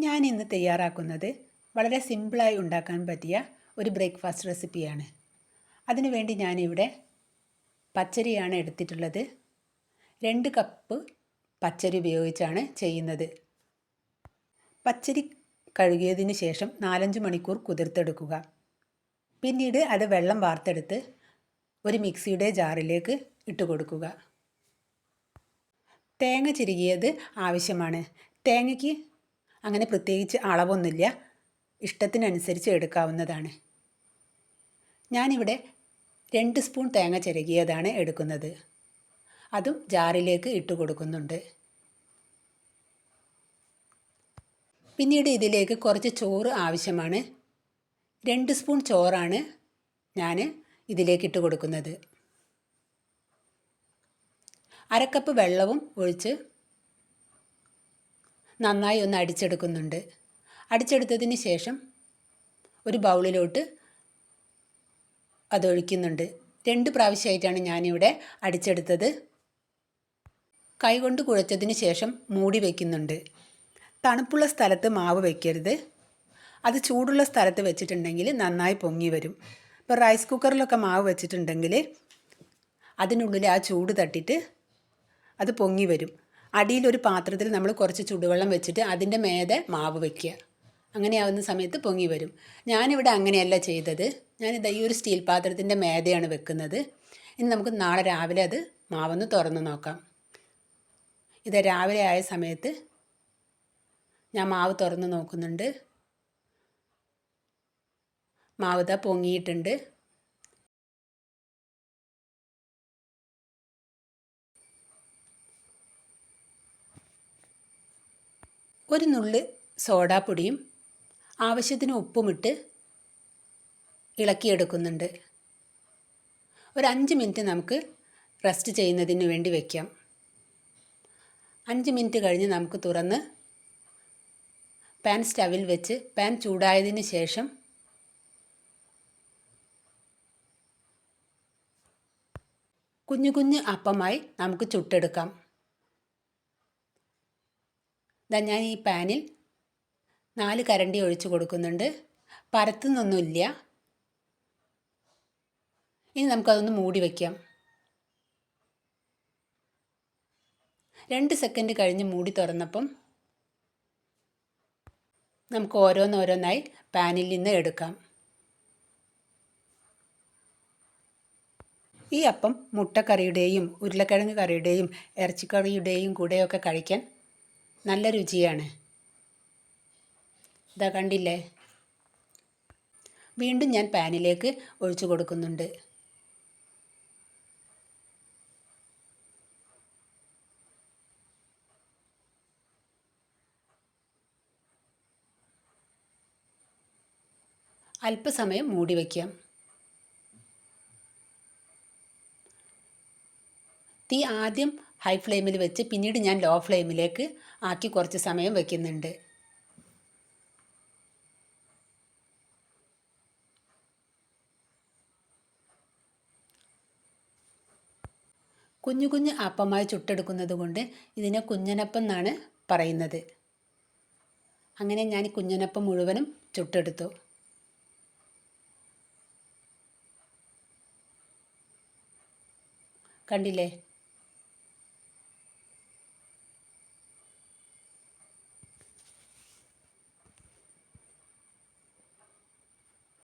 ഞാൻ ഇന്ന് തയ്യാറാക്കുന്നത് വളരെ സിമ്പിളായി ഉണ്ടാക്കാൻ പറ്റിയ ഒരു ബ്രേക്ക്ഫാസ്റ്റ് റെസിപ്പിയാണ്. അതിനുവേണ്ടി ഞാനിവിടെ പച്ചരിയാണ് എടുത്തിട്ടുള്ളത്. 2 കപ്പ് പച്ചരി ഉപയോഗിച്ചാണ് ചെയ്യുന്നത്. പച്ചരി കഴുകിയതിന് ശേഷം 4-5 മണിക്കൂർ കുതിർത്തെടുക്കുക. പിന്നീട് അത് വെള്ളം വാർത്തെടുത്ത് ഒരു മിക്സിയുടെ ജാറിലേക്ക് ഇട്ട് കൊടുക്കുക. തേങ്ങ ചിരകിയത് ആവശ്യമാണ്. തേങ്ങയ്ക്ക് അങ്ങനെ പ്രത്യേകിച്ച് അളവൊന്നുമില്ല, ഇഷ്ടത്തിനനുസരിച്ച് എടുക്കാവുന്നതാണ്. ഞാനിവിടെ 2 സ്പൂൺ തേങ്ങ ചിരകിയതാണ് എടുക്കുന്നത്. അതും ജാറിലേക്ക് ഇട്ട് കൊടുക്കുന്നുണ്ട്. പിന്നീട് ഇതിലേക്ക് കുറച്ച് ചോറ് ആവശ്യമാണ്. 2 സ്പൂൺ ചോറാണ് ഞാൻ ഇതിലേക്ക് ഇട്ട് കൊടുക്കുന്നത്. 1/2 കപ്പ് വെള്ളവും ഒഴിച്ച് നന്നായി ഒന്ന് അടിച്ചെടുക്കുന്നുണ്ട്. അടിച്ചെടുത്തതിന് ശേഷം ഒരു ബൗളിലോട്ട് അതൊഴിക്കുന്നുണ്ട്. 2 പ്രാവശ്യമായിട്ടാണ് ഞാനിവിടെ അടിച്ചെടുത്തത്. കൈകൊണ്ട് കുഴച്ചതിന് ശേഷം മൂടി വയ്ക്കുന്നുണ്ട്. തണുപ്പുള്ള സ്ഥലത്ത് മാവ് വയ്ക്കരുത്. അത് ചൂടുള്ള സ്ഥലത്ത് വെച്ചിട്ടുണ്ടെങ്കിൽ നന്നായി പൊങ്ങി വരും. ഇപ്പോൾ റൈസ് കുക്കറിലൊക്കെ മാവ് വെച്ചിട്ടുണ്ടെങ്കിൽ അതിനുള്ളിൽ ആ ചൂട് തട്ടിയിട്ട് അത് പൊങ്ങി വരും. അടിയിലൊരു പാത്രത്തിൽ നമ്മൾ കുറച്ച് ചൂടുവെള്ളം വെച്ചിട്ട് അതിൻ്റെ മേലെ മാവ് വയ്ക്കുക. അങ്ങനെയാവുന്ന സമയത്ത് പൊങ്ങി വരും. ഞാനിവിടെ അങ്ങനെയല്ല ചെയ്തത്. ഞാനിത് ഈ ഒരു സ്റ്റീൽ പാത്രത്തിൻ്റെ മേലെയാണ് വെക്കുന്നത്. ഇനി നമുക്ക് നാളെ രാവിലെ അത് മാവൊന്ന് തുറന്ന് നോക്കാം. ഇത് രാവിലെ ആയ സമയത്ത് ഞാൻ മാവ് തുറന്ന് നോക്കുന്നുണ്ട്. മാവ് ഇതാ പൊങ്ങിയിട്ടുണ്ട്. ഒരു നുള്ള് സോഡാപ്പൊടിയും ആവശ്യത്തിന് ഉപ്പുമിട്ട് ഇളക്കിയെടുക്കുന്നുണ്ട്. ഒരു 5 മിനിറ്റ് നമുക്ക് റെസ്റ്റ് ചെയ്യുന്നതിന് വേണ്ടി വയ്ക്കാം. 5 മിനിറ്റ് കഴിഞ്ഞ് നമുക്ക് തുറന്ന് പാൻ സ്റ്റവിൽ വെച്ച് പാൻ ചൂടായതിന് ശേഷം കുഞ്ഞു കുഞ്ഞു അപ്പമായി നമുക്ക് ചുട്ടെടുക്കാം. ഞാൻ ഈ പാനിൽ 4 കരണ്ടി ഒഴിച്ച് കൊടുക്കുന്നുണ്ട്. പരത്തുന്നൊന്നുമില്ല. ഇനി നമുക്കതൊന്ന് മൂടി വയ്ക്കാം. 2 സെക്കൻഡ് കഴിഞ്ഞ് മൂടി തുറന്നപ്പം നമുക്ക് ഓരോന്നോരോന്നായി പാനിൽ നിന്ന് എടുക്കാം. ഈ അപ്പം മുട്ടക്കറിയുടെയും ഉരുളക്കിഴങ്ങ് കറിയുടെയും ഇറച്ചിക്കറിയുടെയും കൂടെയൊക്കെ കഴിക്കാൻ നല്ല രുചിയാണ്. ഇതാ കണ്ടില്ലേ? വീണ്ടും ഞാൻ പാനിലേക്ക് ഒഴിച്ചു കൊടുക്കുന്നുണ്ട്. അല്പസമയം മൂടി വയ്ക്കാം. തീ ആദ്യം ഹൈ ഫ്ലെയിമിൽ വെച്ച് പിന്നീട് ഞാൻ ലോ ഫ്ലെയിമിലേക്ക് ആക്കി കുറച്ച് സമയം വയ്ക്കുന്നുണ്ട്. കുഞ്ഞു കുഞ്ഞു അപ്പമായി ചുട്ടെടുക്കുന്നത് കൊണ്ട് ഇതിനെ കുഞ്ഞനപ്പം എന്നാണ് പറയുന്നത്. അങ്ങനെ ഞാൻ ഈ കുഞ്ഞനപ്പം മുഴുവനും ചുട്ടെടുത്തു. കണ്ടില്ലേ?